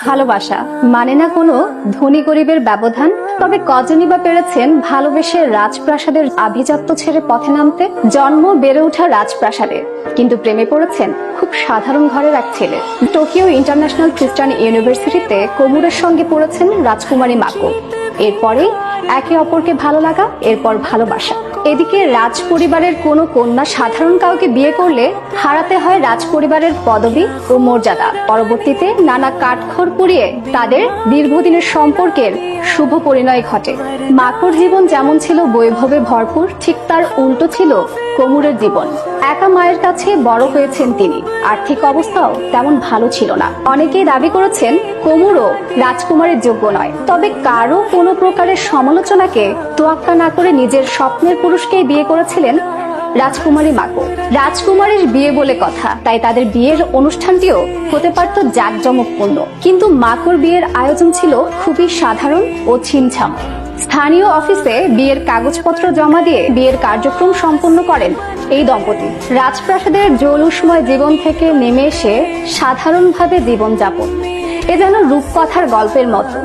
ভালোবাসা মানে না কোনো ধনী গরিবের ব্যবধান, তবে কজনই বা পেরেছেন ভালোবেসে রাজপ্রাসাদের আভিজাত্য ছেড়ে পথে নামতে। জন্ম বেড়ে ওঠা রাজপ্রাসাদে, কিন্তু প্রেমে পড়েছেন খুব সাধারণ ঘরের এক ছেলে। টোকিও ইন্টারন্যাশনাল খ্রিস্টান ইউনিভার্সিটিতে কোমুরের সঙ্গে পড়েছেন রাজকুমারী মাকো। এরপরেই একে অপরকে ভালো লাগা, এরপর ভালোবাসা। এদিকে রাজ পরিবারের কোনো কন্যা সাধারণ কাউকে বিয়ে করলে হারাতে হয় রাজ পরিবারের পদবি ও মর্যাদা। পরবর্তীতে নানা কাঠখড় পুড়িয়ে তাদের দীর্ঘদিনের সম্পর্কের শুভ পরিণয় ঘটে। মাকোর জীবন যেমন ছিল বৈভবে ভরপুর, ঠিক তার উল্টো ছিল কোমুরের জীবন। একা মায়ের কাছে বড় হয়েছেন তিনি, আর্থিক অবস্থাও তেমন ভালো ছিল না। অনেকেই দাবি করেছেন কোমুরও রাজকুমারের যোগ্য নয়, তবে কারো কোনো প্রকারের সমালোচনাকে তোয়াক্কা না করে নিজের স্বপ্নের পুরুষকেই বিয়ে করেছিলেন রাজকুমারী মাকো। রাজকুমারীর বিয়ে বলে কথা, তাই তাদের বিয়ের অনুষ্ঠানটিও হতে পারত জাঁকজমকপূর্ণ, কিন্তু মাকোর বিয়ের আয়োজন ছিল খুবই সাধারণ ও ছিমছাম। স্থানীয় অফিসে বিয়ের কাগজপত্র জমা দিয়ে বিয়ের কার্যক্রম সম্পন্ন করেন এই দম্পতি। রাজপ্রাসাদের জৌলুসময় জীবন থেকে নেমে এসে সাধারণভাবে জীবনযাপন, এ যেন রূপকথার গল্পের মতো।